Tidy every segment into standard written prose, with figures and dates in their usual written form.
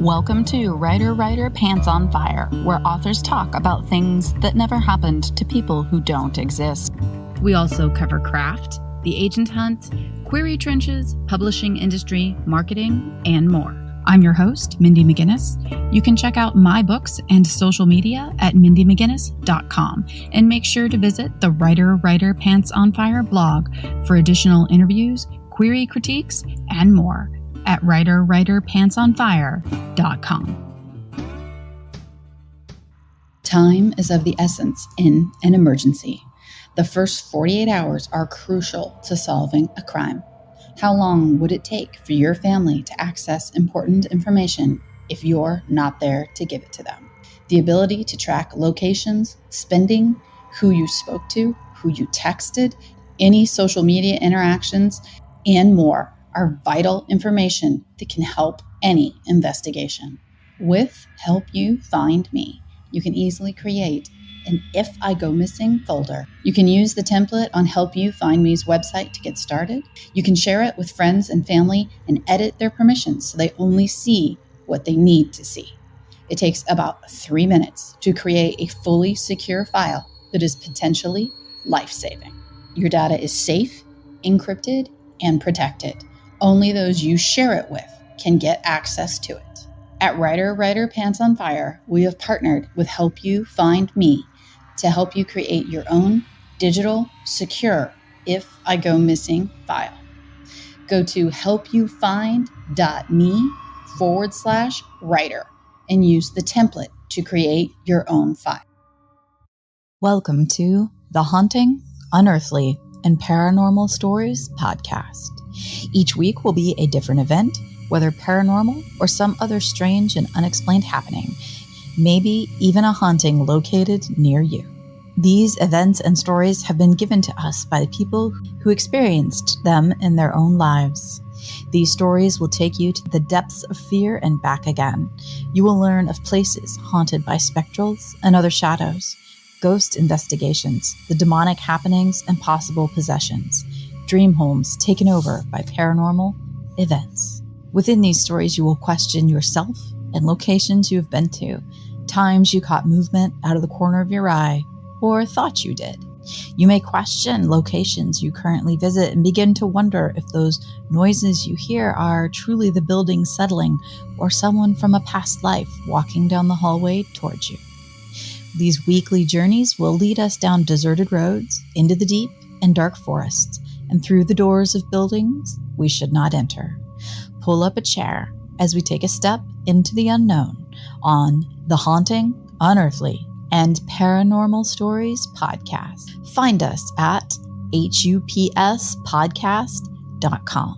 Welcome to Writer Pants on Fire, where authors talk about things that never happened to people who don't exist. We also cover craft, the agent hunt, query trenches, publishing industry, marketing, and more. I'm your host, Mindy McGinnis. You can check out my books and social media at mindymcginnis.com and make sure to visit the Writer Pants on Fire blog for additional interviews, query critiques, and more at writerpantsonfire.com. Time is of the essence in an emergency. The first 48 hours are crucial to solving a crime. How long would it take for your family to access important information if you're not there to give it to them? The ability to track locations, spending, who you spoke to, who you texted, any social media interactions, and more are vital information that can help any investigation. With Help You Find Me, you can easily create an If I Go Missing folder. You can use the template on Help You Find Me's website to get started. You can share it with friends and family and edit their permissions so they only see what they need to see. It takes about 3 minutes to create a fully secure file that is potentially life-saving. Your data is safe, encrypted, and protected. Only those you share it with can get access to it. At Writer Pants on Fire, we have partnered with Help You Find Me to help you create your own digital, secure If I Go Missing file. Go to helpyoufindme.me/writer and use the template to create your own file. Welcome to the Haunting, Unearthly, and Paranormal Stories podcast. Each week will be a different event, whether paranormal or some other strange and unexplained happening, maybe even a haunting located near you. These events and stories have been given to us by the people who experienced them in their own lives. These stories will take you to the depths of fear and back again. You will learn of places haunted by spectrals and other shadows, ghost investigations, the demonic happenings and possible possessions, dream homes taken over by paranormal events. Within these stories, you will question yourself and locations you have been to, times you caught movement out of the corner of your eye, or thought you did. You may question locations you currently visit and begin to wonder if those noises you hear are truly the building settling or someone from a past life walking down the hallway towards you. These weekly journeys will lead us down deserted roads, into the deep and dark forests, and through the doors of buildings we should not enter. Pull up a chair as we take a step into the unknown on the Haunting, Unearthly, and Paranormal Stories podcast. Find us at hupspodcast.com.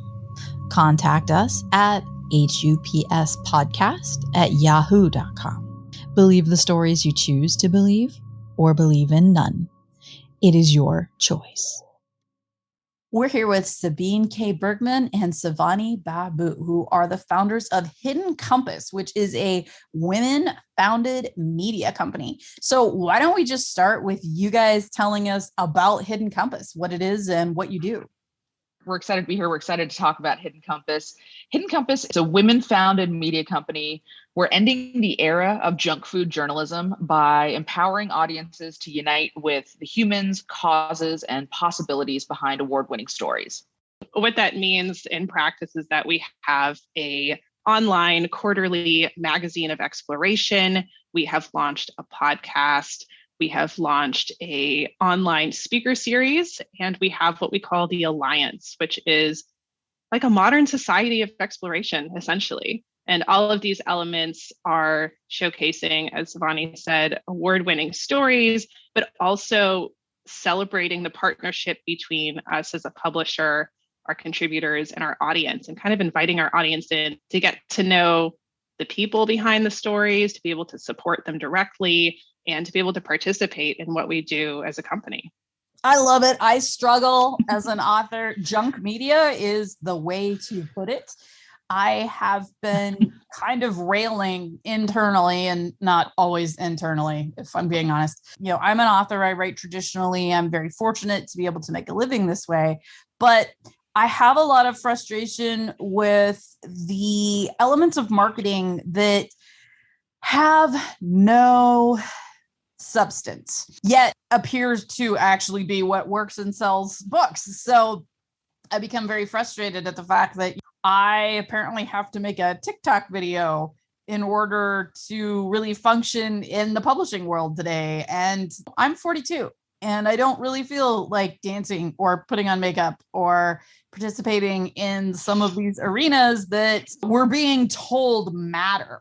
Contact us at hupspodcast@yahoo.com. Believe the stories you choose to believe, or believe in none. It is your choice. We're here with Sabine K. Bergmann and Sivani Babu, who are the founders of Hidden Compass, which is a women-founded media company. So why don't we just start with you guys telling us about Hidden Compass, what it is and what you do? We're excited to be here. We're excited to talk about Hidden Compass. Hidden Compass is a women-founded media company. We're ending the era of junk food journalism by empowering audiences to unite with the humans, causes, and possibilities behind award-winning stories. What that means in practice is that we have a online quarterly magazine of exploration. We have launched a podcast. We have launched an online speaker series, and we have what we call the Alliance, which is like a modern society of exploration, essentially. And all of these elements are showcasing, as Sivani said, award-winning stories, but also celebrating the partnership between us as a publisher, our contributors, and our audience, and kind of inviting our audience in to get to know the people behind the stories, to be able to support them directly, and to be able to participate in what we do as a company. I love it. I struggle as an author. Junk media is the way to put it. I have been kind of railing internally and not always internally, if I'm being honest. I'm an author. I write traditionally. I'm very fortunate to be able to make a living this way. But I have a lot of frustration with the elements of marketing that have no substance, yet appears to actually be what works and sells books. So I become very frustrated at the fact that I apparently have to make a TikTok video in order to really function in the publishing world today. And I'm 42 and I don't really feel like dancing or putting on makeup or participating in some of these arenas that we're being told matter.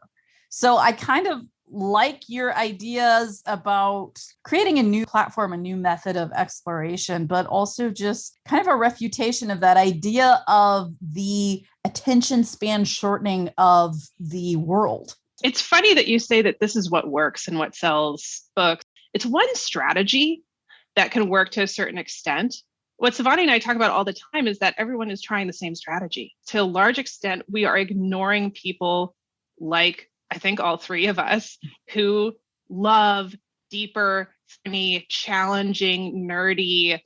So I kind of like your ideas about creating a new platform, a new method of exploration, but also just kind of a refutation of that idea of the attention span shortening of the world. It's funny that you say that this is what works and what sells books. It's one strategy that can work to a certain extent. What Sivani and I talk about all the time is that everyone is trying the same strategy. To a large extent, we are ignoring people like I think all three of us who love deeper, funny, challenging, nerdy,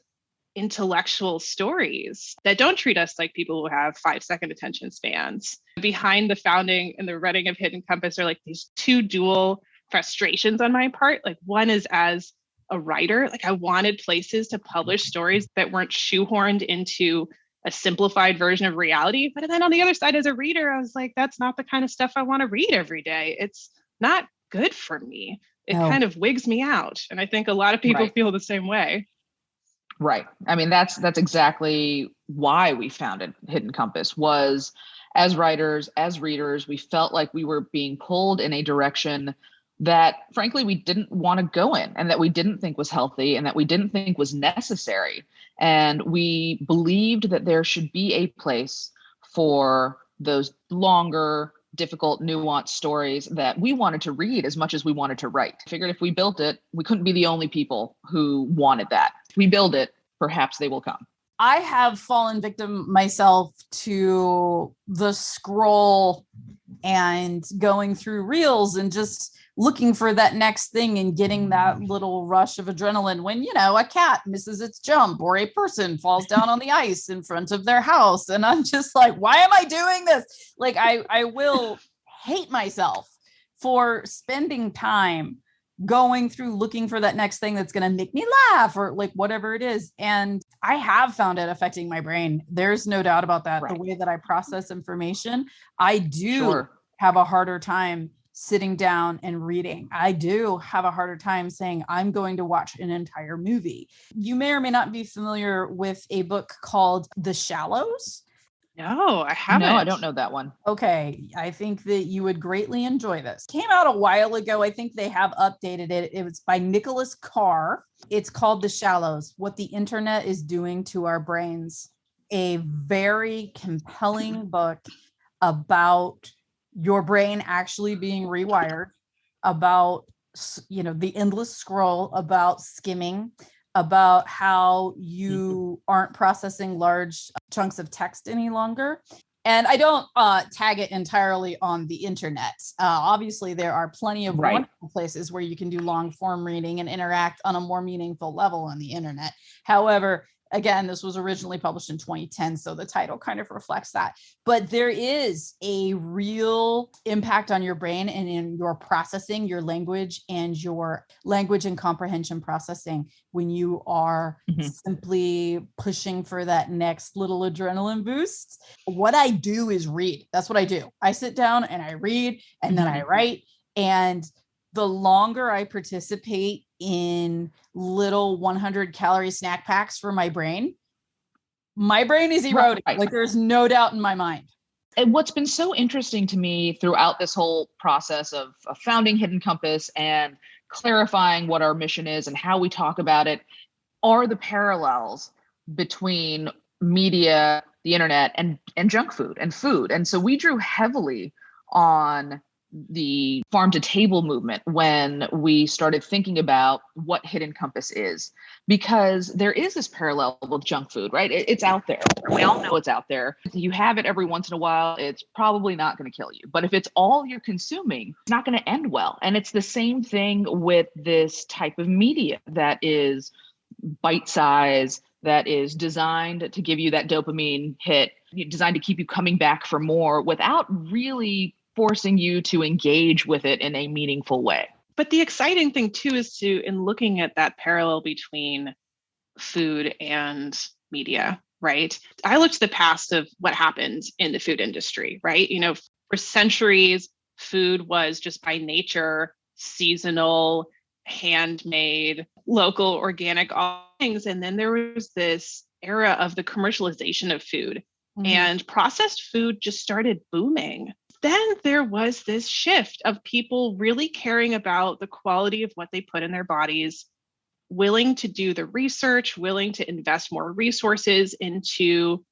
intellectual stories that don't treat us like people who have 5-second attention spans. Behind the founding and the running of Hidden Compass are like these two dual frustrations on my part. Like one is as a writer, like I wanted places to publish stories that weren't shoehorned into a simplified version of reality. But then on the other side, as a reader, I was like, that's not the kind of stuff I want to read every day. It's not good for me. It kind of wigs me out. And I think a lot of people feel the same way. Right. I mean, that's exactly why we founded Hidden Compass. Was as writers, as readers, we felt like we were being pulled in a direction that frankly we didn't want to go in, and that we didn't think was healthy, and that we didn't think was necessary. And we believed that there should be a place for those longer, difficult, nuanced stories that we wanted to read as much as we wanted to write. I figured if we built it, we couldn't be the only people who wanted that. If we build it, perhaps they will come. I have fallen victim myself to the scroll and going through reels and just looking for that next thing and getting that little rush of adrenaline when, you know, a cat misses its jump or a person falls down on the ice in front of their house. And I'm just like, why am I doing this? Like, I will hate myself for spending time going through looking for that next thing that's going to make me laugh or like whatever it is. And I have found it affecting my brain. There's no doubt about that. Right. The way that I process information, I do have a harder time sitting down and reading. I do have a harder time saying I'm going to watch an entire movie. You may or may not be familiar with a book called The Shallows. No, I haven't. No, I don't know that one. Okay. I think that you would greatly enjoy this. Came out a while ago. I think they have updated it. It was by Nicholas Carr. It's called The Shallows, What the Internet is Doing to Our Brains. A very compelling book about your brain actually being rewired, about, you know, the endless scroll, about skimming, about how you aren't processing large chunks of text any longer. And I don't tag it entirely on the internet. Obviously, there are plenty of wonderful places where you can do long form reading and interact on a more meaningful level on the internet. However, again, this was originally published in 2010, so the title kind of reflects that. But there is a real impact on your brain and in your processing, your language and comprehension processing when you are simply pushing for that next little adrenaline boost. What I do is read. That's what I do. I sit down and I read and then I write. And the longer I participate in little 100-calorie snack packs for my brain is eroding. Right. Like there's no doubt in my mind. And what's been so interesting to me throughout this whole process of founding Hidden Compass and clarifying what our mission is and how we talk about it are the parallels between media, the internet, and junk food and food. And so we drew heavily on the farm to table movement when we started thinking about what Hidden Compass is, because there is this parallel with junk food, right? It's out there. We all know it's out there. You have it every once in a while. It's probably not going to kill you. But if it's all you're consuming, it's not going to end well. And it's the same thing with this type of media that is bite-sized, that is designed to give you that dopamine hit, designed to keep you coming back for more without really forcing you to engage with it in a meaningful way. But the exciting thing too is in looking at that parallel between food and media, right? I looked at the past of what happened in the food industry, right? For centuries, food was just by nature seasonal, handmade, local, organic, all things. And then there was this era of the commercialization of food, and processed food just started booming. Then there was this shift of people really caring about the quality of what they put in their bodies, willing to do the research, willing to invest more resources into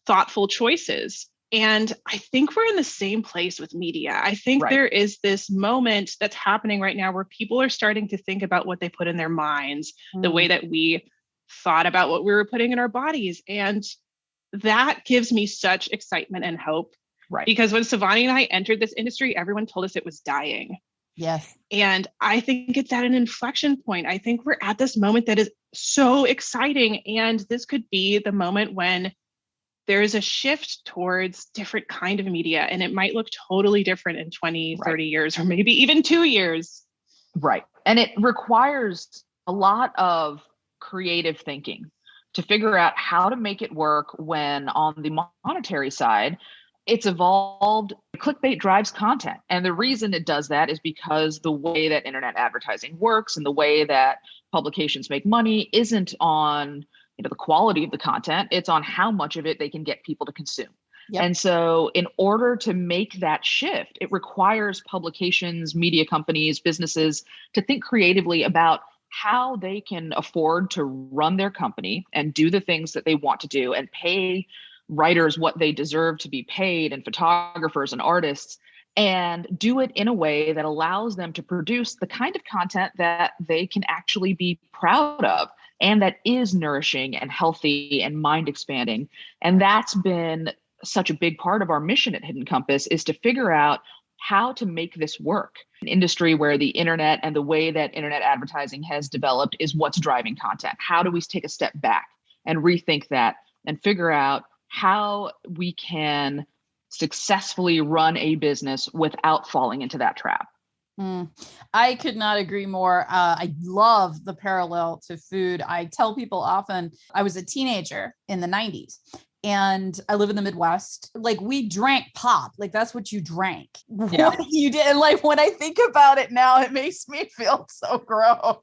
thoughtful choices. And I think we're in the same place with media. I think there is this moment that's happening right now where people are starting to think about what they put in their minds, the way that we thought about what we were putting in our bodies. And that gives me such excitement and hope. Right. Because when Sivani and I entered this industry, everyone told us it was dying. Yes. And I think it's at an inflection point. I think we're at this moment that is so exciting. And this could be the moment when there's a shift towards different kind of media, and it might look totally different in 20, 30 years, or maybe even 2 years. Right. And it requires a lot of creative thinking to figure out how to make it work when on the monetary side, it's evolved. Clickbait drives content. And the reason it does that is because the way that internet advertising works and the way that publications make money isn't on the quality of the content, it's on how much of it they can get people to consume. Yep. And so in order to make that shift, it requires publications, media companies, businesses to think creatively about how they can afford to run their company and do the things that they want to do and pay writers what they deserve to be paid, and photographers and artists, and do it in a way that allows them to produce the kind of content that they can actually be proud of and that is nourishing and healthy and mind expanding. And that's been such a big part of our mission at Hidden Compass, is to figure out how to make this work. An industry where the internet and the way that internet advertising has developed is what's driving content. How do we take a step back and rethink that and figure out how we can successfully run a business without falling into that trap? I could not agree more. I love the parallel to food. I tell people often, I was a teenager in the 90s and I live in the Midwest. Like, we drank pop. Like, that's what you drank. Yeah. What you did. And like, when I think about it now, it makes me feel so gross.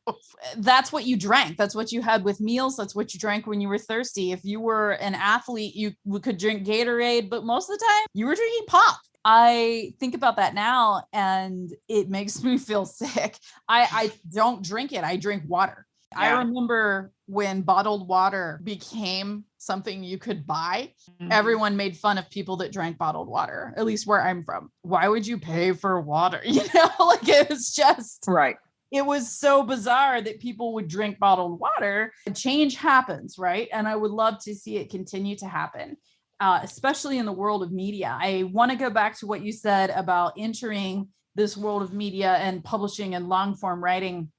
That's what you drank. That's what you had with meals. That's what you drank when you were thirsty. If you were an athlete, you could drink Gatorade, but most of the time you were drinking pop. I think about that now and it makes me feel sick. I don't drink it. I drink water. Yeah. I remember when bottled water became something you could buy, everyone made fun of people that drank bottled water, at least where I'm from. Why would you pay for water? Like, it was just right. It was so bizarre that people would drink bottled water. Change happens, right? And I would love to see it continue to happen. Especially in the world of media. I want to go back to what you said about entering this world of media and publishing and long form writing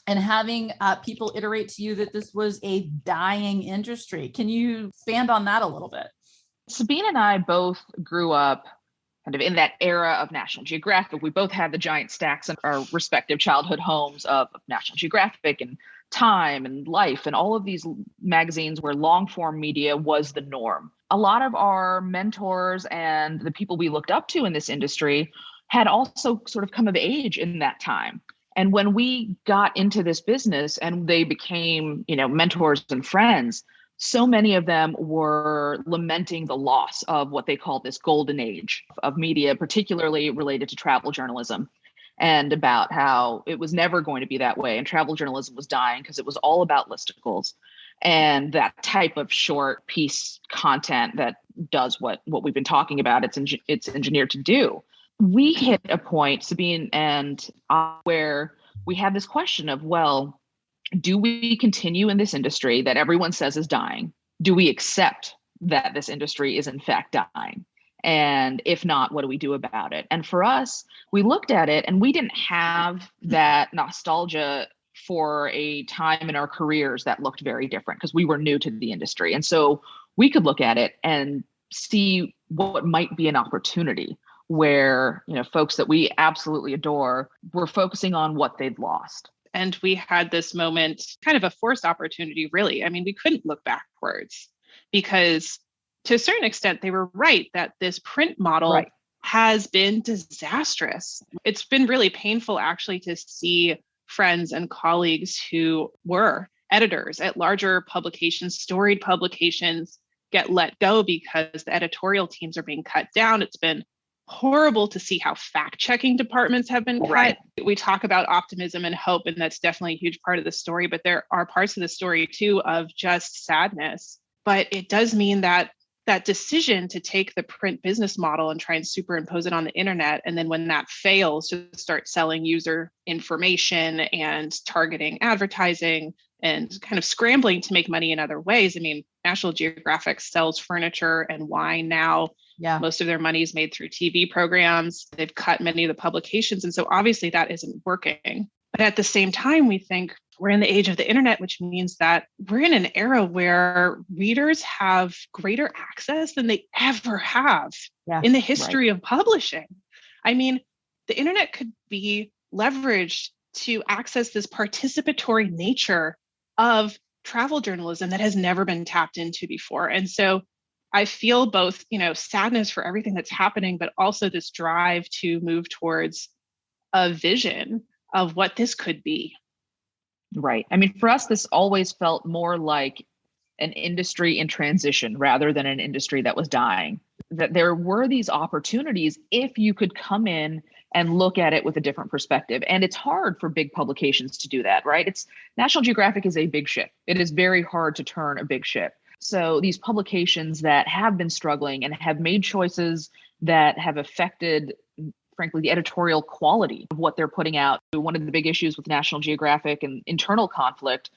and having people iterate to you that this was a dying industry. Can you expand on that a little bit? Sabine and I both grew up kind of in that era of National Geographic. We both had the giant stacks in our respective childhood homes of National Geographic and Time and Life and all of these magazines where long form media was the norm. A lot of our mentors and the people we looked up to in this industry had also sort of come of age in that time. And when we got into this business and they became, mentors and friends, so many of them were lamenting the loss of what they call this golden age of media, particularly related to travel journalism, and about how it was never going to be that way. And travel journalism was dying because it was all about listicles and that type of short piece content that does what we've been talking about. It's engineered to do. We hit a point, Sabine and I, where we had this question of, well, do we continue in this industry that everyone says is dying? Do we accept that this industry is in fact dying? And if not, what do we do about it? And for us, we looked at it and we didn't have that nostalgia for a time in our careers that looked very different because we were new to the industry. And so we could look at it and see what might be an opportunity where, folks that we absolutely adore were focusing on what they'd lost. And we had this moment, kind of a forced opportunity, really. I mean, we couldn't look backwards because to a certain extent, they were right that this print model has been disastrous. It's been really painful, actually, to see friends and colleagues who were editors at larger publications, storied publications, get let go because the editorial teams are being cut down. It's been horrible to see how fact-checking departments have been cut. Right. We talk about optimism and hope, and that's definitely a huge part of the story, but there are parts of the story too of just sadness. But it does mean that that decision to take the print business model and try and superimpose it on the internet, and then when that fails, to start selling user information and targeting advertising and kind of scrambling to make money in other ways. I mean, National Geographic sells furniture and wine now. Yeah. Most of their money is made through TV programs. They've cut many of the publications. And so obviously that isn't working. But at the same time, we think we're in the age of the internet, which means that we're in an era where readers have greater access than they ever have in the history of publishing. I mean, the internet could be leveraged to access this participatory nature of travel journalism that has never been tapped into before. And so I feel both, sadness for everything that's happening, but also this drive to move towards a vision of what this could be. Right. I mean, for us, this always felt more like an industry in transition rather than an industry that was dying. That there were these opportunities if you could come in and look at it with a different perspective. And it's hard for big publications to do that, right? National Geographic is a big ship. It is very hard to turn a big ship. So these publications that have been struggling and have made choices that have affected, frankly, the editorial quality of what they're putting out. One of the big issues with National Geographic and internal conflict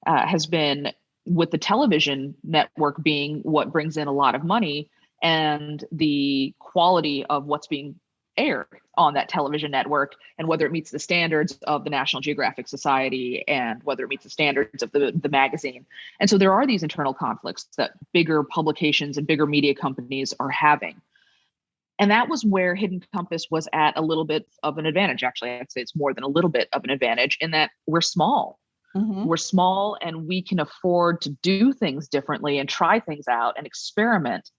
has been with the television network being what brings in a lot of money, and the quality of what's being aired on that television network, and whether it meets the standards of the National Geographic Society and whether it meets the standards of the magazine. And so there are these internal conflicts that bigger publications and bigger media companies are having. And that was where Hidden Compass was at a little bit of an advantage. Actually, I'd say it's more than a little bit of an advantage in that we're small. Mm-hmm. We're small and we can afford to do things differently and try things out and experiment.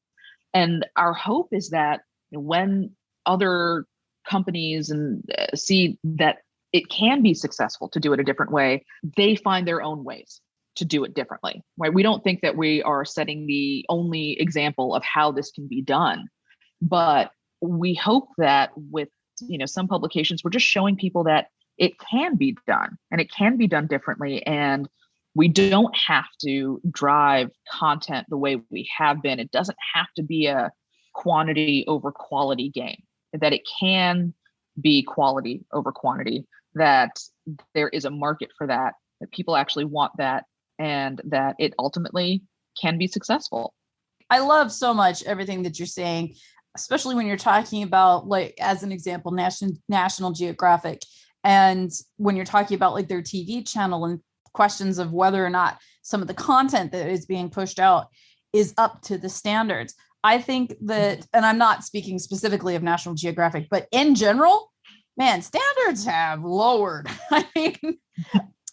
And our hope is that when other companies and see that it can be successful to do it a different way, they find their own ways to do it differently, right? We don't think that we are setting the only example of how this can be done, but we hope that with, some publications, we're just showing people that it can be done and it can be done differently. And we don't have to drive content the way we have been. It doesn't have to be a quantity over quality game, that it can be quality over quantity, that there is a market for that people actually want that, and that it ultimately can be successful. I love so much everything that you're saying, especially when you're talking about, like, as an example, National Geographic. And when you're talking about like their TV channel and questions of whether or not some of the content that is being pushed out is up to the standards. I think that, and I'm not speaking specifically of National Geographic, but in general, man, standards have lowered. I mean,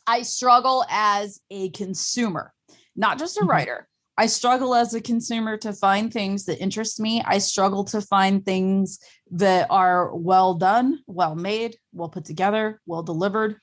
I struggle as a consumer, not just a writer. I struggle as a consumer to find things that interest me. I struggle to find things that are well done, well made, well put together, well delivered.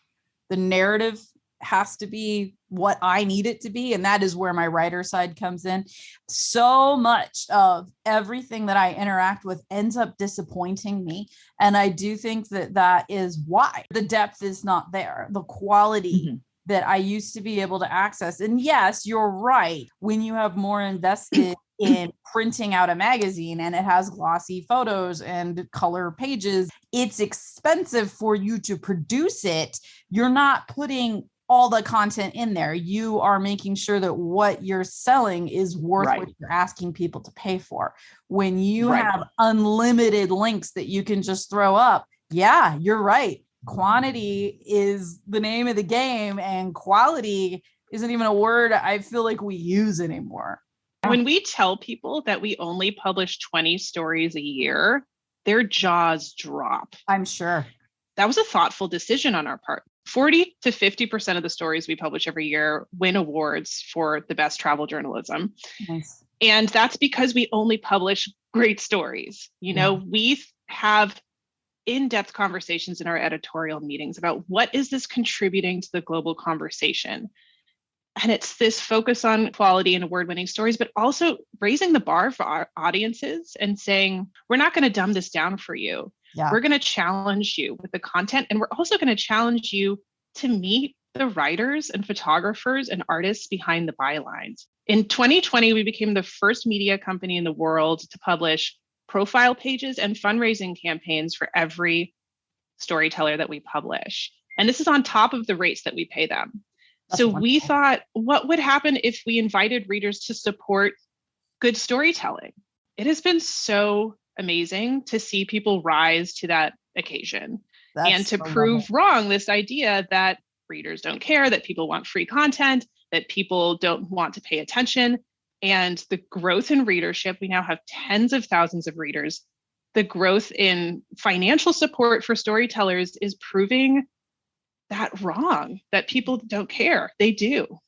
The narrative has to be what I need it to be. And that is where my writer side comes in. So much of everything that I interact with ends up disappointing me. And I do think that that is why the depth is not there, the quality that I used to be able to access. And yes, you're right. When you have more invested in printing out a magazine and it has glossy photos and color pages, it's expensive for you to produce it. You're not putting all the content in there. You are making sure that what you're selling is worth what you're asking people to pay for. When you have unlimited links that you can just throw up, yeah, you're right. quantity is the name of the game, and quality isn't even a word I feel like we use anymore. When we tell people that we only publish 20 stories a year, their jaws drop. I'm sure. That was a thoughtful decision on our part. 40 to 50% of the stories we publish every year win awards for the best travel journalism. Nice. And that's because we only publish great stories. We have in-depth conversations in our editorial meetings about what is this contributing to the global conversation. And it's this focus on quality and award-winning stories, but also raising the bar for our audiences and saying, we're not going to dumb this down for you. Yeah. We're going to challenge you with the content. And we're also going to challenge you to meet the writers and photographers and artists behind the bylines. In 2020, we became the first media company in the world to publish profile pages and fundraising campaigns for every storyteller that we publish. And this is on top of the rates that we pay them. That's so wonderful. We thought, what would happen if we invited readers to support good storytelling? It has been so amazing to see people rise to that occasion and to prove wrong this idea that readers don't care, that people want free content, that people don't want to pay attention. And the growth in readership, we now have tens of thousands of readers. The growth in financial support for storytellers is proving that wrong, that people don't care. They do.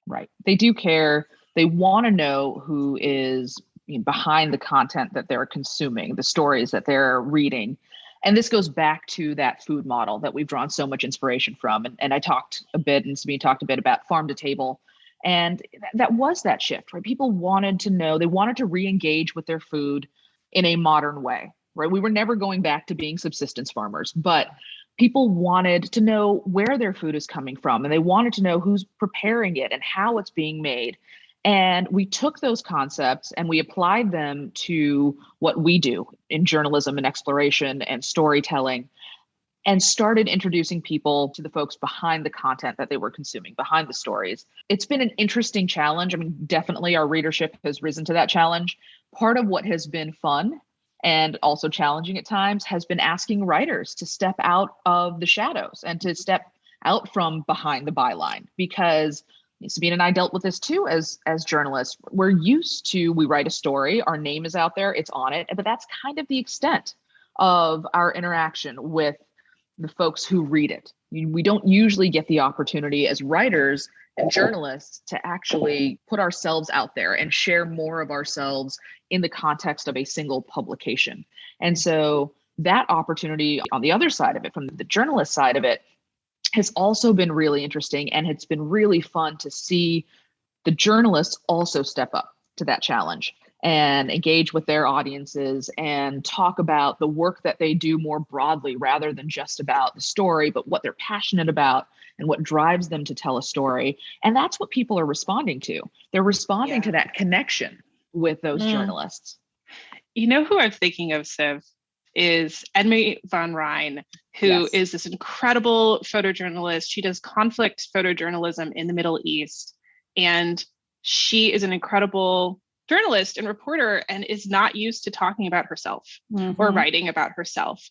Right. They do care. They want to know who is behind the content that they're consuming, the stories that they're reading. And this goes back to that food model that we've drawn so much inspiration from. And I talked a bit, and Sabine talked a bit about farm to table. And that was that shift, right? People wanted to know, they wanted to re-engage with their food in a modern way, right? We were never going back to being subsistence farmers, but people wanted to know where their food is coming from, and they wanted to know who's preparing it and how it's being made. And we took those concepts and we applied them to what we do in journalism and exploration and storytelling, and started introducing people to the folks behind the content that they were consuming, behind the stories. It's been an interesting challenge. I mean, definitely our readership has risen to that challenge. Part of what has been fun and also challenging at times has been asking writers to step out of the shadows and to step out from behind the byline, because Sabine and I dealt with this too as journalists. We're used to, we write a story, our name is out there, it's on it, but that's kind of the extent of our interaction with the folks who read it. We don't usually get the opportunity as writers and journalists to actually put ourselves out there and share more of ourselves in the context of a single publication. And so that opportunity on the other side of it, from the journalist side of it, has also been really interesting. And it's been really fun to see the journalists also step up to that challenge and engage with their audiences and talk about the work that they do more broadly, rather than just about the story, but what they're passionate about and what drives them to tell a story. And that's what people are responding to. They're responding to that connection with those journalists. You know who I'm thinking of, Siv, is Edme von Rijn, who is this incredible photojournalist. She does conflict photojournalism in the Middle East. And she is an incredible journalist and reporter and is not used to talking about herself or writing about herself.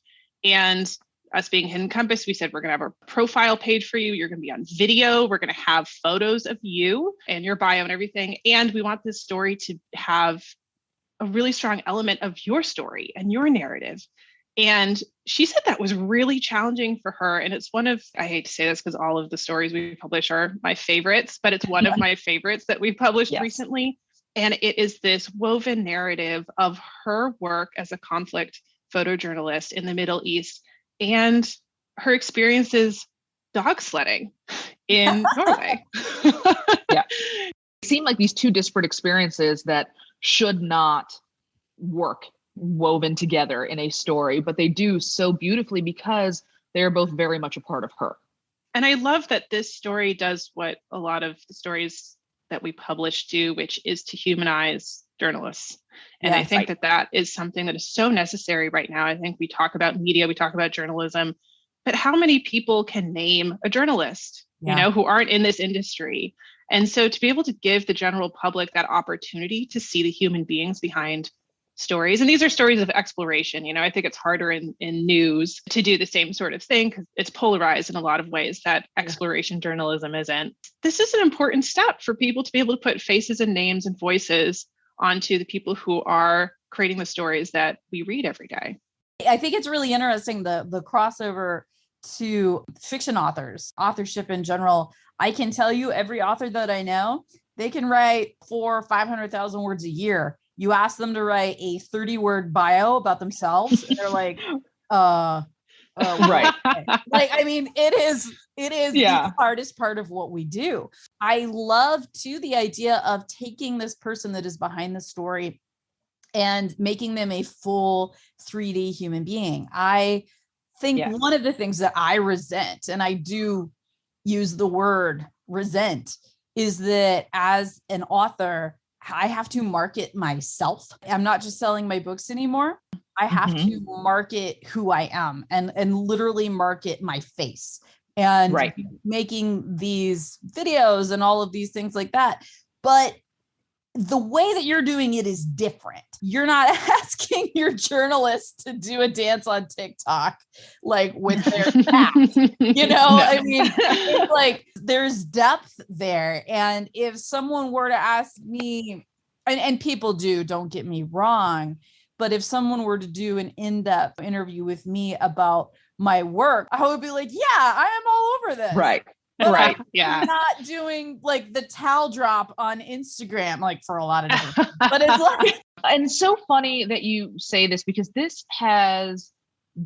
And us being Hidden Compass, we said, we're going to have a profile page for you. You're going to be on video. We're going to have photos of you and your bio and everything. And we want this story to have a really strong element of your story and your narrative. And she said that was really challenging for her. And it's one of, I hate to say this because all of the stories we publish are my favorites, but it's one of my favorites that we've published recently. And it is this woven narrative of her work as a conflict photojournalist in the Middle East and her experiences dog sledding in Norway. It seem like these two disparate experiences that should not work woven together in a story, but they do so beautifully because they're both very much a part of her. And I love that this story does what a lot of the stories that we publish do, which is to humanize journalists. And I think that is something that is so necessary right now. I think we talk about media, we talk about journalism, but how many people can name a journalist, you know, who aren't in this industry? And so to be able to give the general public that opportunity to see the human beings behind stories. And these are stories of exploration. I think it's harder in news to do the same sort of thing because it's polarized in a lot of ways that exploration journalism isn't. This is an important step for people to be able to put faces and names and voices onto the people who are creating the stories that we read every day. I think it's really interesting, the crossover to fiction authors, authorship in general. I can tell you every author that I know, they can write 400,000 or 500,000 words a year. You ask them to write a 30-word bio about themselves, and they're like, right. Like, I mean, it is the hardest part of what we do. I love too the idea of taking this person that is behind the story and making them a full 3D human being. I think one of the things that I resent, and I do use the word resent, is that as an author, I have to market myself. I'm not just selling my books anymore. I have to market who I am and literally market my face and making these videos and all of these things like that. But the way that you're doing it is different. You're not asking your journalists to do a dance on TikTok, like with their cat, I mean, it's like there's depth there. And if someone were to ask me, and people do, don't get me wrong, but if someone were to do an in-depth interview with me about my work, I would be like, yeah, I am all over this. Right. But I'm not doing like the towel drop on Instagram, like for a lot of different things. But it's like, and so funny that you say this, because this has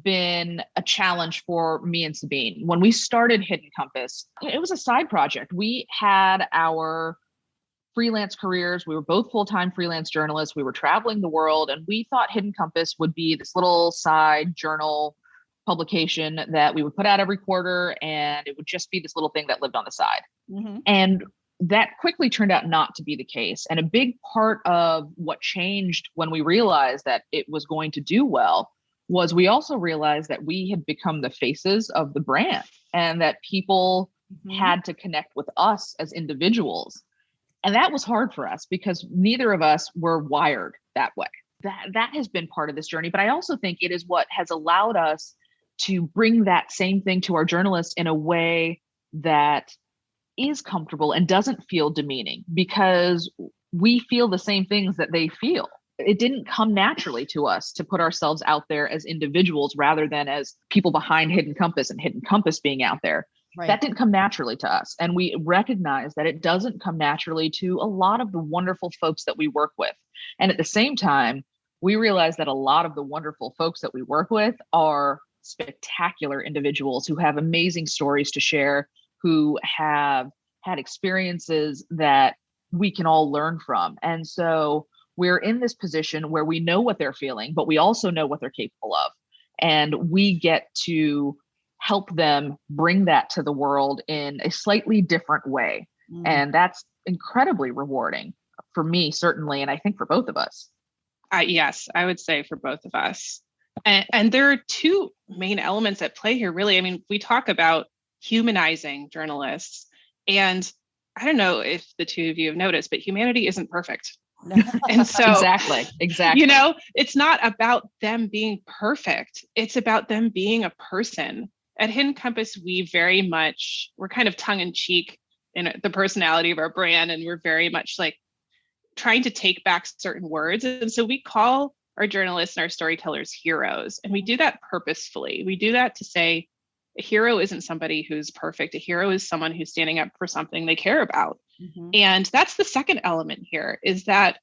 been a challenge for me and Sabine. When we started Hidden Compass, it was a side project. We had our freelance careers. We were both full-time freelance journalists. We were traveling the world, and we thought Hidden Compass would be this little side journal publication that we would put out every quarter, and it would just be this little thing that lived on the side. And that quickly turned out not to be the case. And a big part of what changed when we realized that it was going to do well was we also realized that we had become the faces of the brand, and that people had to connect with us as individuals. And that was hard for us because neither of us were wired that way. That has been part of this journey. But I also think it is what has allowed us to bring that same thing to our journalists in a way that is comfortable and doesn't feel demeaning, because we feel the same things that they feel. It didn't come naturally to us to put ourselves out there as individuals rather than as people behind Hidden Compass and Hidden Compass being out there. That didn't come naturally to us. And we recognize that it doesn't come naturally to a lot of the wonderful folks that we work with. And at the same time, we realize that a lot of the wonderful folks that we work with are spectacular individuals who have amazing stories to share, who have had experiences that we can all learn from. And so we're in this position where we know what they're feeling, but we also know what they're capable of. And we get to help them bring that to the world in a slightly different way. And that's incredibly rewarding for me, certainly. And I think for both of us. Yes, I would say for both of us. And there are two main elements at play here, really. I mean, we talk about humanizing journalists, and I don't know if the two of you have noticed, but humanity isn't perfect. And so exactly. It's not about them being perfect. It's about them being a person. At Hidden Compass, we're kind of tongue in cheek in the personality of our brand. And we're very much like trying to take back certain words. And so we call our journalists and our storytellers heroes. And we do that purposefully. We do that to say a hero isn't somebody who's perfect. A hero is someone who's standing up for something they care about. And that's the second element here, is that,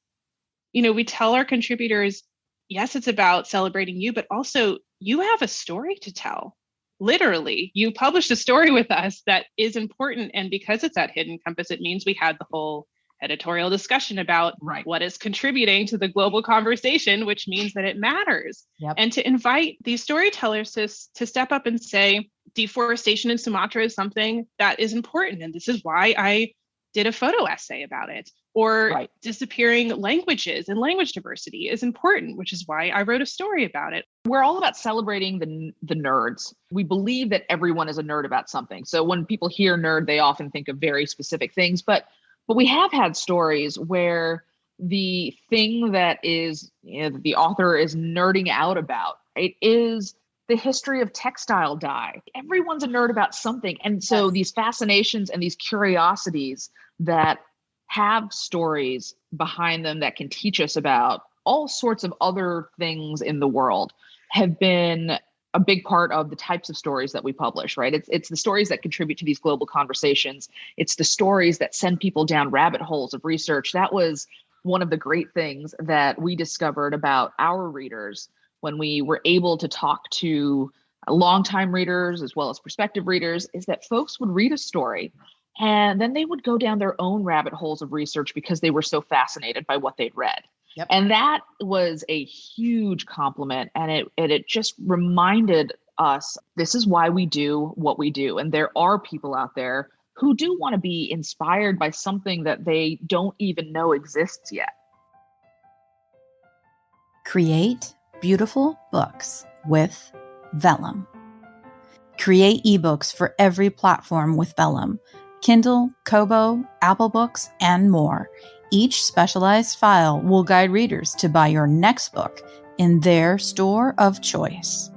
we tell our contributors, yes, it's about celebrating you, but also you have a story to tell. Literally, you published a story with us that is important. And because it's at Hidden Compass, it means we had the whole editorial discussion about what is contributing to the global conversation, which means that it matters. And to invite these storytellers to step up and say, deforestation in Sumatra is something that is important. And this is why I did a photo essay about it. Or disappearing languages and language diversity is important, which is why I wrote a story about it. We're all about celebrating the nerds. We believe that everyone is a nerd about something. So when people hear nerd, they often think of very specific things. But we have had stories where the thing that is, the author is nerding out about, right, is the history of textile dye. Everyone's a nerd about something. And so these fascinations and these curiosities that have stories behind them that can teach us about all sorts of other things in the world have been a big part of the types of stories that we publish, right? It's the stories that contribute to these global conversations. It's the stories that send people down rabbit holes of research. That was one of the great things that we discovered about our readers when we were able to talk to longtime readers as well as prospective readers, is that folks would read a story and then they would go down their own rabbit holes of research because they were so fascinated by what they'd read. Yep. And that was a huge compliment. And it just reminded us, this is why we do what we do. And there are people out there who do want to be inspired by something that they don't even know exists yet. Create beautiful books with Vellum. Create ebooks for every platform with Vellum: Kindle, Kobo, Apple Books, and more. Each specialized file will guide readers to buy your next book in their store of choice.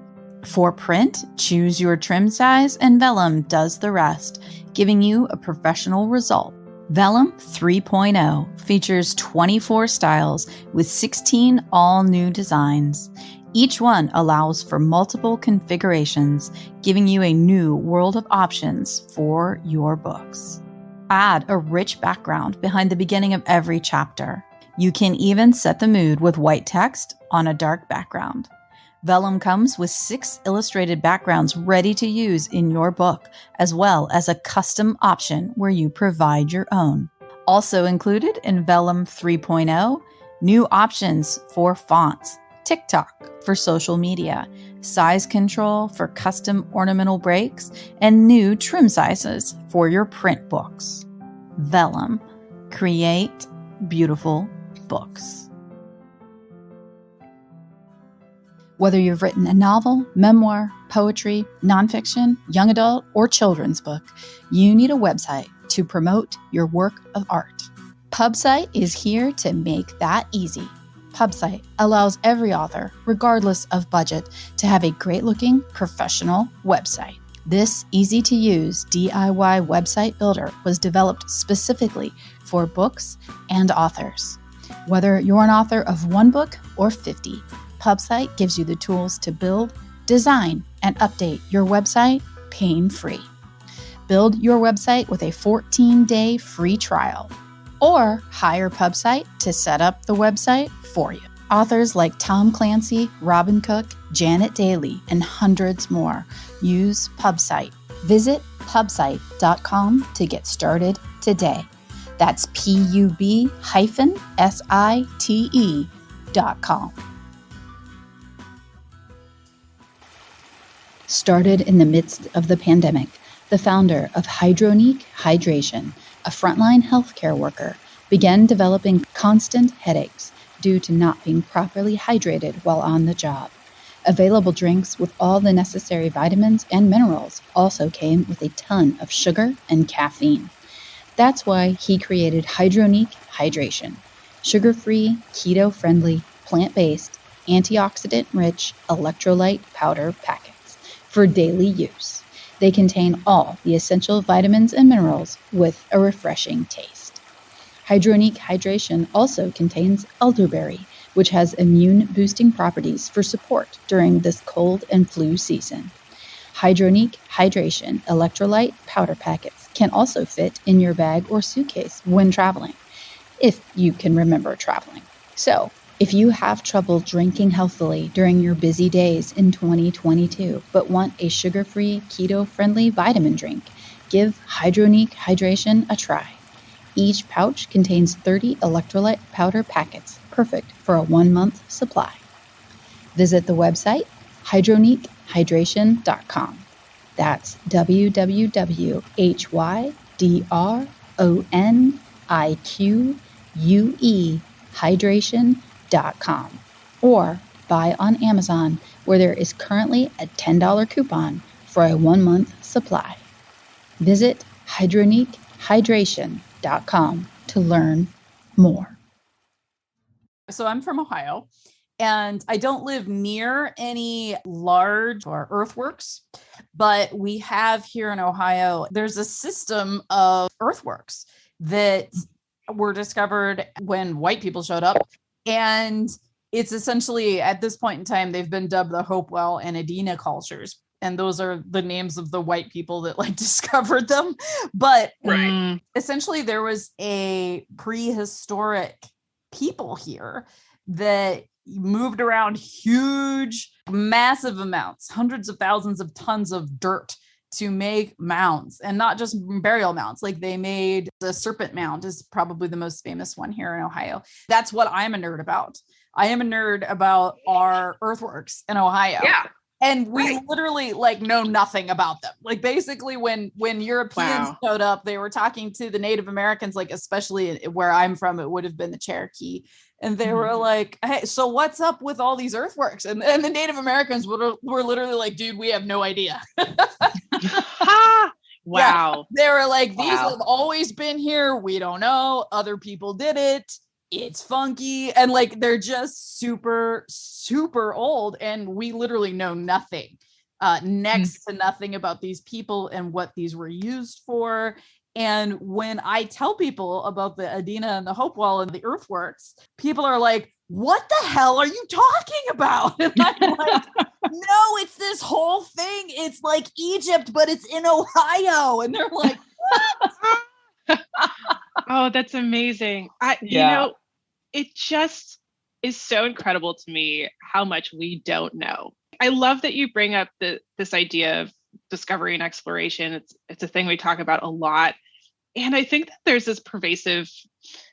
For print, choose your trim size and Vellum does the rest, giving you a professional result. Vellum 3.0 features 24 styles with 16 all-new designs. Each one allows for multiple configurations, giving you a new world of options for your books. Add a rich background behind the beginning of every chapter. You can even set the mood with white text on a dark background. Vellum comes with 6 illustrated backgrounds ready to use in your book, as well as a custom option where you provide your own. Also included in Vellum 3.0, new options for fonts, TikTok for social media, size control for custom ornamental breaks, and new trim sizes for your print books. Vellum. Create beautiful books. Whether you've written a novel, memoir, poetry, nonfiction, young adult, or children's book, you need a website to promote your work of art. PubSite is here to make that easy. PubSite allows every author, regardless of budget, to have a great-looking, professional website. This easy-to-use DIY website builder was developed specifically for books and authors. Whether you're an author of one book or 50, PubSite gives you the tools to build, design, and update your website pain-free. Build your website with a 14-day free trial, or hire PubSite to set up the website for you. Authors like Tom Clancy, Robin Cook, Janet Daly, and hundreds more use PubSite. Visit PubSite.com to get started today. That's PUB-SITE.com. Started in the midst of the pandemic, the founder of Hydronique Hydration, a frontline healthcare worker, began developing constant headaches due to not being properly hydrated while on the job. Available drinks with all the necessary vitamins and minerals also came with a ton of sugar and caffeine. That's why he created Hydronique Hydration, sugar-free, keto-friendly, plant-based, antioxidant-rich electrolyte powder packets for daily use. They contain all the essential vitamins and minerals with a refreshing taste. Hydronique Hydration also contains elderberry, which has immune-boosting properties for support during this cold and flu season. Hydronique Hydration electrolyte powder packets can also fit in your bag or suitcase when traveling, if you can remember traveling. So, if you have trouble drinking healthily during your busy days in 2022, but want a sugar-free, keto-friendly vitamin drink, give Hydronique Hydration a try. Each pouch contains 30 electrolyte powder packets, perfect for a 1-month supply. Visit the website hydroniquehydration.com. That's www.hydronique hydration.com, or buy on Amazon, where there is currently a $10 coupon for a 1-month supply. Visit hydroniquehydration.com to learn more. So I'm from Ohio, and I don't live near any large or earthworks, but we have here in Ohio, there's a system of earthworks that were discovered when white people showed up. And it's essentially, at this point in time, they've been dubbed the Hopewell and Adena cultures. And those are the names of the white people that like discovered them. But essentially there was a prehistoric people here that moved around huge, massive amounts, hundreds of thousands of tons of dirt to make mounds, and not just burial mounds. Like they made the serpent mound is probably the most famous one here in Ohio. That's what I'm a nerd about. I am a nerd about our earthworks in Ohio. Yeah. And we literally like know nothing about them. Like basically when Europeans showed up, they were talking to the Native Americans, like especially where I'm from, it would have been the Cherokee. And they were like, hey, so what's up with all these earthworks? And the Native Americans were literally like, dude, we have no idea. Wow. Yeah, they were like, these have always been here. We don't know. Other people did it. It's funky. And like, they're just super, super old. And we literally know nothing, next to nothing about these people and what these were used for. And when I tell people about the Adena and the Hopewell and the earthworks, people are like, what the hell are you talking about? And I'm like, no, it's this whole thing. It's like Egypt, but it's in Ohio. And they're like, what? Oh, that's amazing. You know, it just is so incredible to me how much we don't know. I love that you bring up this idea of discovery and exploration. It's a thing we talk about a lot. And I think that there's this pervasive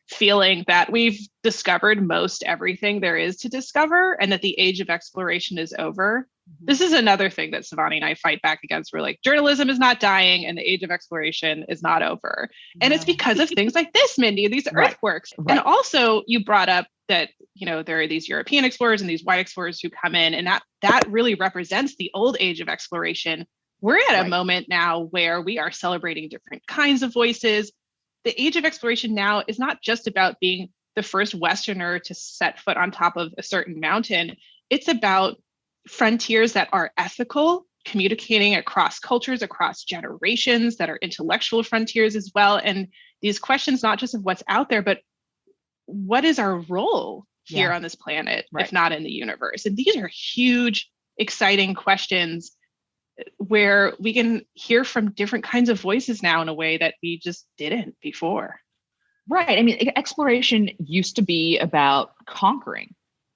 feeling that we've discovered most everything there is to discover and that the age of exploration is over. This is another thing that Sivani and I fight back against. We're like, journalism is not dying and the age of exploration is not over. And it's because of things like this, Mindy, these earthworks. And also you brought up that, you know, there are these European explorers and these white explorers who come in, and that really represents the old age of exploration. We're at a moment now where we are celebrating different kinds of voices. The age of exploration now is not just about being the first Westerner to set foot on top of a certain mountain. It's about frontiers that are ethical, communicating across cultures, across generations, that are intellectual frontiers as well. And these questions, not just of what's out there, but what is our role here on this planet, if not in the universe? And these are huge, exciting questions where we can hear from different kinds of voices now in a way that we just didn't before. Right. I mean, exploration used to be about conquering,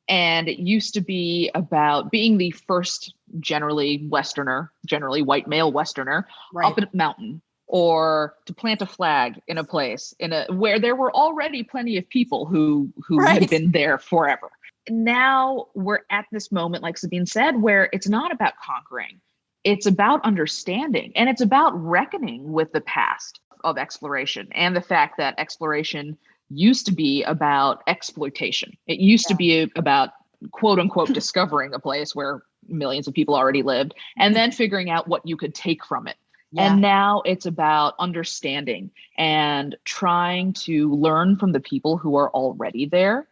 and it used to be about being the first generally Westerner, generally white male Westerner up a mountain, or to plant a flag in a place where there were already plenty of people who had been there forever. Now we're at this moment, like Sabine said, where it's not about conquering. It's about understanding, and it's about reckoning with the past of exploration and the fact that exploration used to be about exploitation. It used to be about, quote unquote, discovering a place where millions of people already lived and then figuring out what you could take from it. And now it's about understanding and trying to learn from the people who are already there,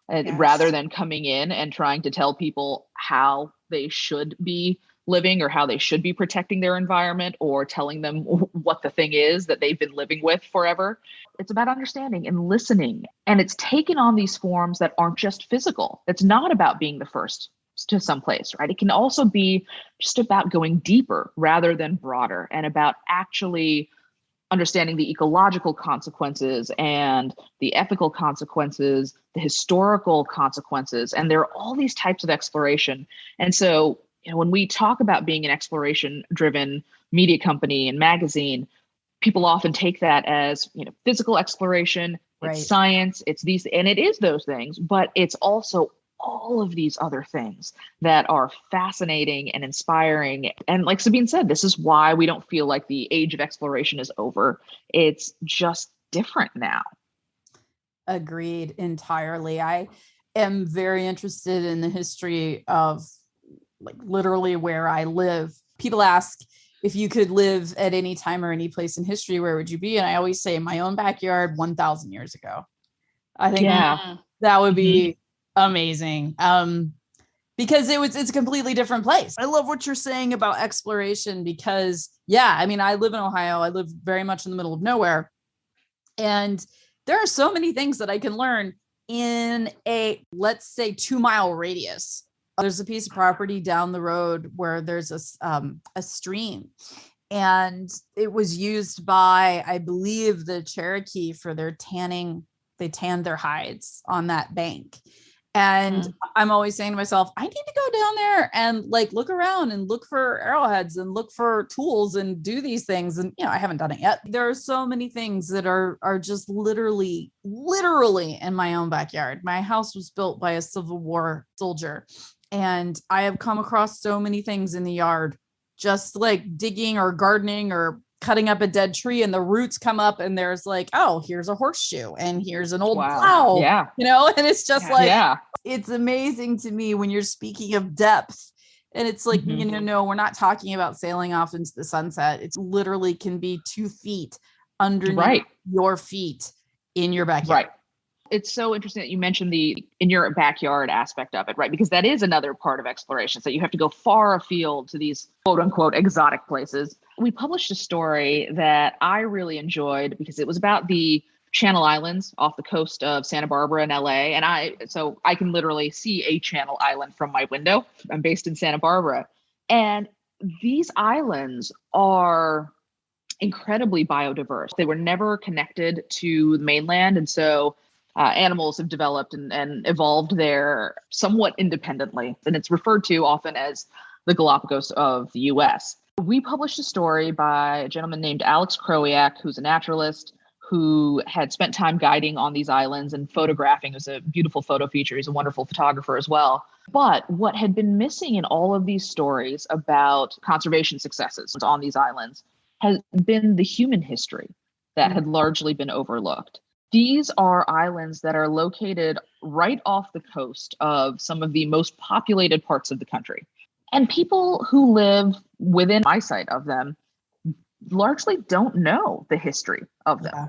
rather than coming in and trying to tell people how they should be living or how they should be protecting their environment, or telling them what the thing is that they've been living with forever. It's about understanding and listening. And it's taken on these forms that aren't just physical. It's not about being the first to some place, right? It can also be just about going deeper rather than broader, and about actually understanding the ecological consequences and the ethical consequences, the historical consequences. And there are all these types of exploration. And so, you know, when we talk about being an exploration-driven media company and magazine, people often take that as, you know, physical exploration, it's science, it's these, and it is those things, but it's also all of these other things that are fascinating and inspiring. And like Sabine said, this is why we don't feel like the age of exploration is over. It's just different now. Agreed entirely. I am very interested in the history of, like, literally where I live. People ask, if you could live at any time or any place in history, where would you be? And I always say my own backyard 1,000 years ago. I think that would be amazing. Because it's a completely different place. I love what you're saying about exploration because, yeah, I mean, I live in Ohio. I live very much in the middle of nowhere. And there are so many things that I can learn in a, let's say, 2-mile radius. There's a piece of property down the road where there's a stream, and it was used by, I believe, the Cherokee for their tanning. They tanned their hides on that bank. And I'm always saying to myself, I need to go down there and like look around and look for arrowheads and look for tools and do these things. And, I haven't done it yet. There are so many things that are just literally in my own backyard. My house was built by a Civil War soldier, and I have come across so many things in the yard, just like digging or gardening or cutting up a dead tree, and the roots come up and there's like, oh, here's a horseshoe and here's an old plow, and it's just it's amazing to me when you're speaking of depth. And it's like, no, we're not talking about sailing off into the sunset. It's literally can be 2 feet underneath your feet in your backyard. Right. It's so interesting that you mentioned the in your backyard aspect of it, right? Because that is another part of exploration. So you have to go far afield to these quote unquote exotic places. We published a story that I really enjoyed because it was about the Channel Islands off the coast of Santa Barbara in LA. And I can literally see a Channel Island from my window. I'm based in Santa Barbara. And these islands are incredibly biodiverse. They were never connected to the mainland. And so animals have developed and evolved there somewhat independently. And it's referred to often as the Galapagos of the US. We published a story by a gentleman named Alex Krowiak, who's a naturalist who had spent time guiding on these islands and photographing. It was a beautiful photo feature. He's a wonderful photographer as well. But what had been missing in all of these stories about conservation successes on these islands has been the human history that had largely been overlooked. These are islands that are located right off the coast of some of the most populated parts of the country. And people who live within eyesight of them largely don't know the history of them. Yeah.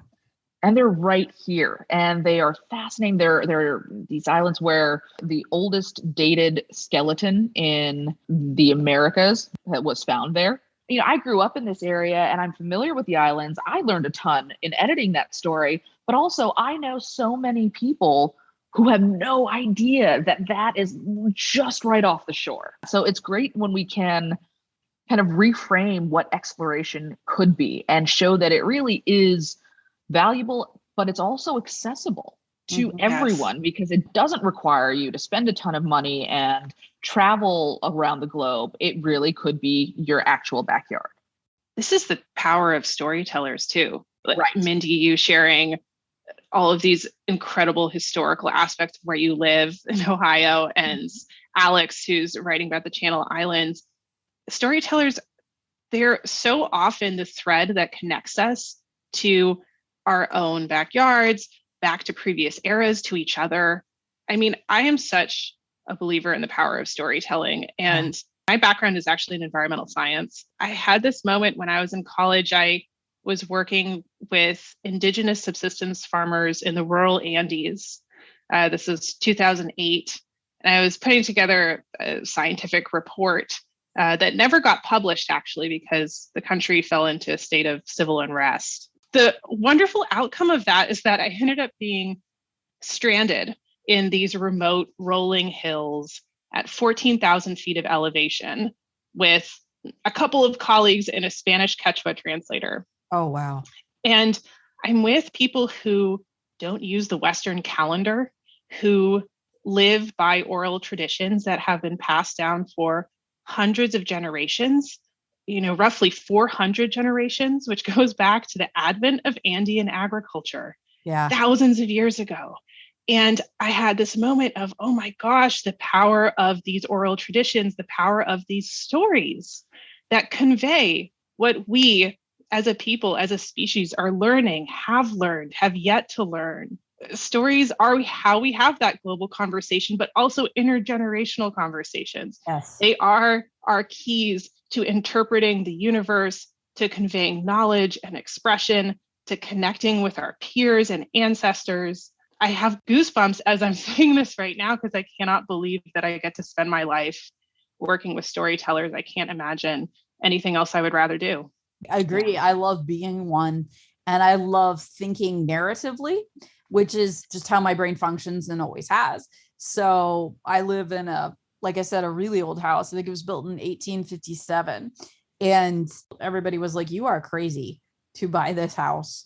And they're right here. And they are fascinating. They're these islands where the oldest dated skeleton in the Americas that was found there. I grew up in this area and I'm familiar with the islands. I learned a ton in editing that story, but also I know so many people who have no idea that is just right off the shore. So it's great when we can kind of reframe what exploration could be and show that it really is valuable, but it's also accessible to everyone because it doesn't require you to spend a ton of money and travel around the globe. It really could be your actual backyard. This is the power of storytellers too. Right. Mindy, you sharing all of these incredible historical aspects of where you live in Ohio, and Alex, who's writing about the Channel Islands. Storytellers, they're so often the thread that connects us to our own backyards, back to previous eras, to each other. I mean, I am such a believer in the power of storytelling. And my background is actually in environmental science. I had this moment when I was in college. I was working with indigenous subsistence farmers in the rural Andes. This is 2008. And I was putting together a scientific report that never got published, actually, because the country fell into a state of civil unrest. The wonderful outcome of that is that I ended up being stranded in these remote rolling hills at 14,000 feet of elevation with a couple of colleagues and a Spanish Quechua translator. Oh, wow. And I'm with people who don't use the Western calendar, who live by oral traditions that have been passed down for hundreds of generations, roughly 400 generations, which goes back to the advent of Andean agriculture thousands of years ago. And I had this moment of, oh my gosh, the power of these oral traditions, the power of these stories that convey what we as a people, as a species are learning, have learned, have yet to learn. Stories are how we have that global conversation, but also intergenerational conversations. Yes. They are our keys to interpreting the universe, to conveying knowledge and expression, to connecting with our peers and ancestors. I have goosebumps as I'm saying this right now, because I cannot believe that I get to spend my life working with storytellers. I can't imagine anything else I would rather do. I agree. I love being one, and I love thinking narratively, which is just how my brain functions and always has. So I live in like I said, a really old house. I think it was built in 1857. And everybody was like, you are crazy to buy this house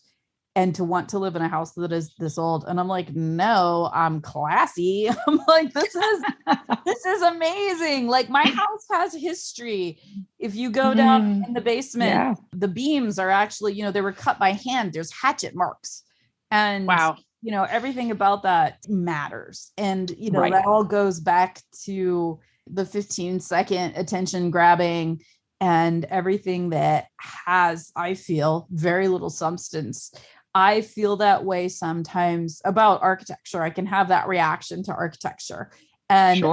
and to want to live in a house that is this old. And I'm like, no, I'm classy. I'm like, this is amazing. Like, my house has history. If you go down in the basement, the beams are actually, they were cut by hand. There's hatchet marks. And wow. Everything about that matters. And, that all goes back to the 15-second attention grabbing and everything that has, I feel, very little substance. I feel that way sometimes about architecture. I can have that reaction to architecture, and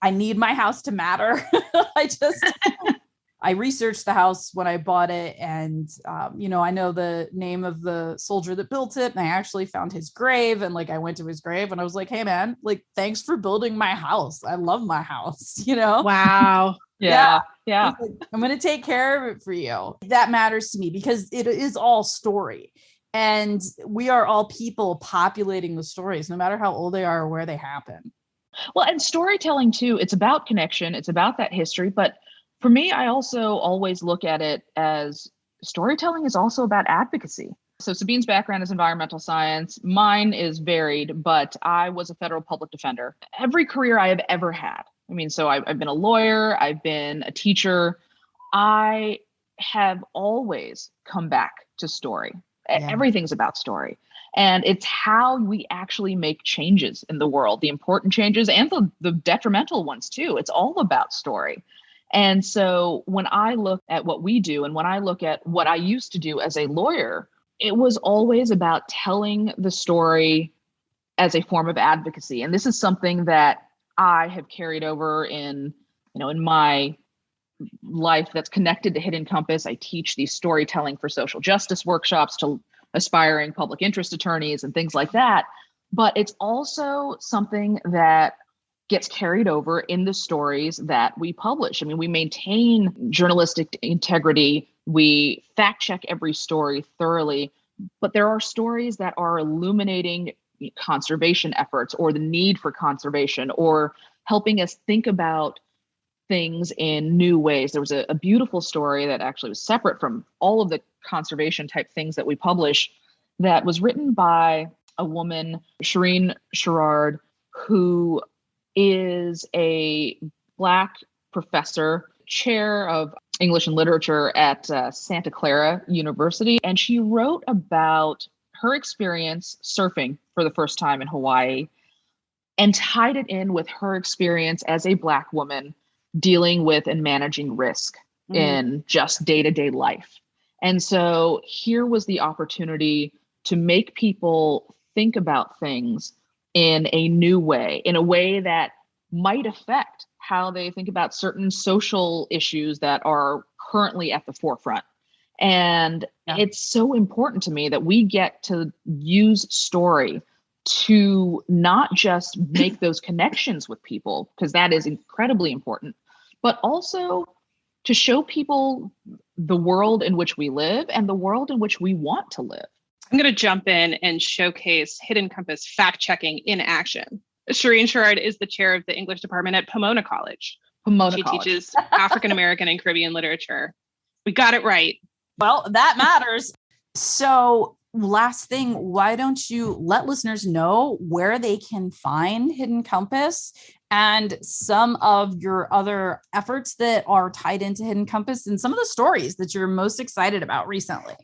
I need my house to matter. I researched the house when I bought it, and I know the name of the soldier that built it, and I actually found his grave, and I went to his grave, and I was like, hey man, thanks for building my house. I love my house. Wow. Yeah. I'm going to take care of it for you. That matters to me because it is all story. And we are all people populating the stories, no matter how old they are or where they happen. Well, and storytelling too, it's about connection. It's about that history. But for me, I also always look at it as storytelling is also about advocacy. So Sabine's background is environmental science. Mine is varied, but I was a federal public defender. Every career I have ever had. So I've been a lawyer, I've been a teacher. I have always come back to story. Yeah. Everything's about story. And it's how we actually make changes in the world, the important changes and the detrimental ones too. It's all about story. And so when I look at what we do and when I look at what I used to do as a lawyer, it was always about telling the story as a form of advocacy. And this is something that I have carried over in my life that's connected to Hidden Compass. I teach these storytelling for social justice workshops to aspiring public interest attorneys and things like that. But it's also something that gets carried over in the stories that we publish. We maintain journalistic integrity. We fact check every story thoroughly, but there are stories that are illuminating conservation efforts or the need for conservation or helping us think about things in new ways. There was a beautiful story that actually was separate from all of the conservation type things that we publish that was written by a woman, Shireen Sherrard, who is a Black professor, chair of English and literature at Santa Clara University. And she wrote about her experience surfing for the first time in Hawaii and tied it in with her experience as a Black woman dealing with and managing risk in just day-to-day life. And so here was the opportunity to make people think about things in a new way, in a way that might affect how they think about certain social issues that are currently at the forefront. And it's so important to me that we get to use story to not just make those connections with people, because that is incredibly important, but also to show people the world in which we live and the world in which we want to live. I'm going to jump in and showcase Hidden Compass fact-checking in action. Shireen Sherrard is the chair of the English department at Pomona College. She teaches African-American and Caribbean literature. We got it right. Well, that matters. So last thing, why don't you let listeners know where they can find Hidden Compass and some of your other efforts that are tied into Hidden Compass and some of the stories that you're most excited about recently?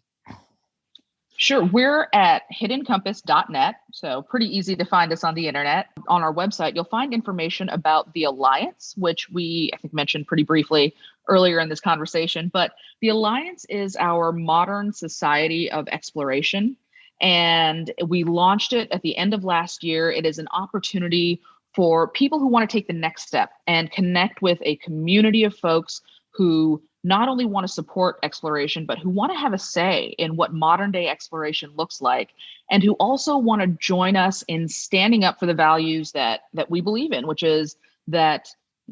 Sure. We're at hiddencompass.net. So pretty easy to find us on the internet. On our website, you'll find information about the Alliance, which we, I think, mentioned pretty briefly earlier in this conversation. But the Alliance is our modern society of exploration. And we launched it at the end of last year. It is an opportunity for people who want to take the next step and connect with a community of folks who not only want to support exploration, but who want to have a say in what modern day exploration looks like, and who also want to join us in standing up for the values that we believe in, which is that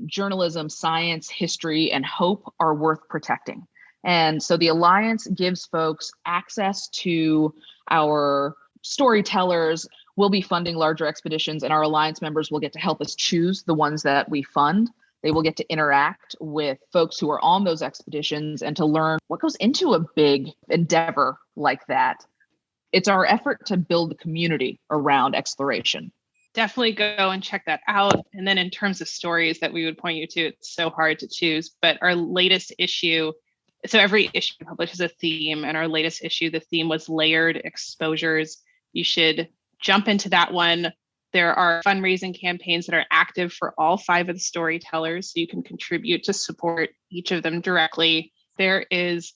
journalism, science, history, and hope are worth protecting. And so the Alliance gives folks access to our storytellers. We'll be funding larger expeditions, and our Alliance members will get to help us choose the ones that we fund. They will get to interact with folks who are on those expeditions and to learn what goes into a big endeavor like that. It's our effort to build the community around exploration. Definitely go and check that out. And then in terms of stories that we would point you to, it's so hard to choose, but our latest issue, so every issue publishes a theme, and our latest issue, the theme was layered exposures. You should jump into that one. There are fundraising campaigns that are active for all 5 of the storytellers, so you can contribute to support each of them directly. There is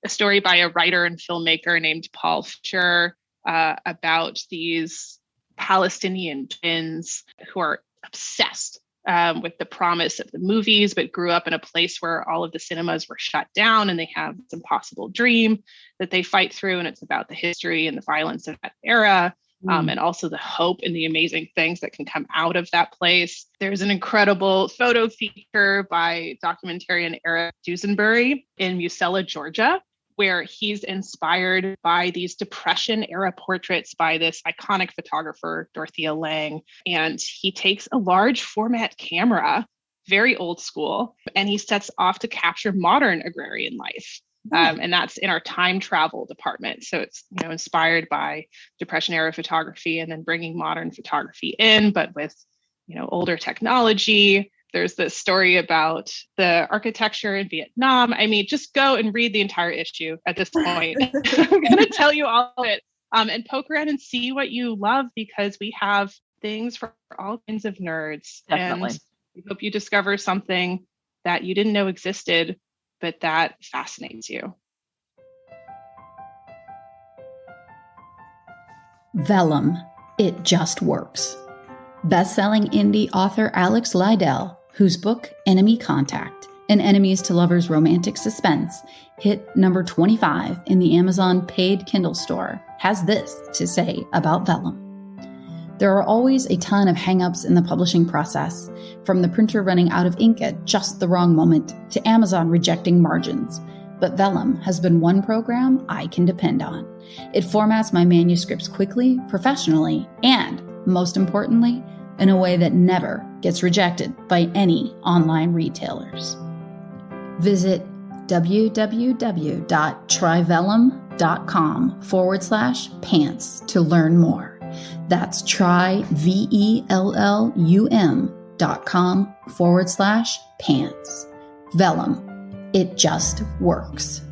a story by a writer and filmmaker named Paul Fisher about these Palestinian twins who are obsessed with the promise of the movies, but grew up in a place where all of the cinemas were shut down, and they have this impossible dream that they fight through. And it's about the history and the violence of that era. And also the hope and the amazing things that can come out of that place. There's an incredible photo feature by documentarian Eric Dusenbury in Musella, Georgia, where he's inspired by these Depression era portraits by this iconic photographer, Dorothea Lange. And he takes a large format camera, very old school, and he sets off to capture modern agrarian life. And that's in our time travel department. So it's, inspired by Depression era photography and then bringing modern photography in, but with, older technology. There's this story about the architecture in Vietnam. I mean, just go and read the entire issue at this point. I'm going to tell you all of it, and poke around and see what you love, because we have things for all kinds of nerds. Definitely. And we hope you discover something that you didn't know existed, but that fascinates you. Vellum, It Just Works. Best-selling indie author Alex Liddell, whose book Enemy Contact, An Enemies to Lovers Romantic Suspense, hit number 25 in the Amazon paid Kindle store, has this to say about Vellum. There are always a ton of hang-ups in the publishing process, from the printer running out of ink at just the wrong moment to Amazon rejecting margins. But Vellum has been one program I can depend on. It formats my manuscripts quickly, professionally, and, most importantly, in a way that never gets rejected by any online retailers. Visit www.tryvellum.com/pants to learn more. That's tryvellum.com/pants. Vellum. It just works.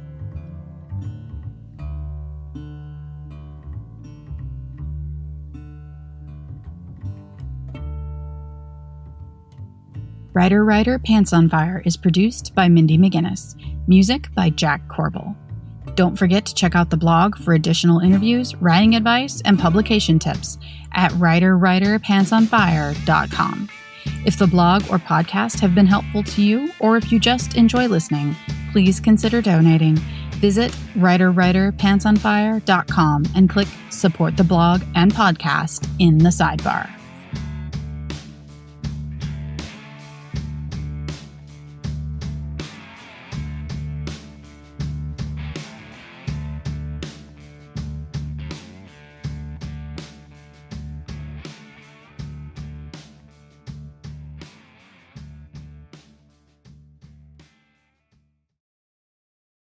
Writer, Pants on Fire is produced by Mindy McGinnis. Music by Jack Corbel. Don't forget to check out the blog for additional interviews, writing advice, and publication tips at writerpantsonfire.com. If the blog or podcast have been helpful to you, or if you just enjoy listening, please consider donating. Visit writerpantsonfire.com and click Support the Blog and Podcast in the sidebar.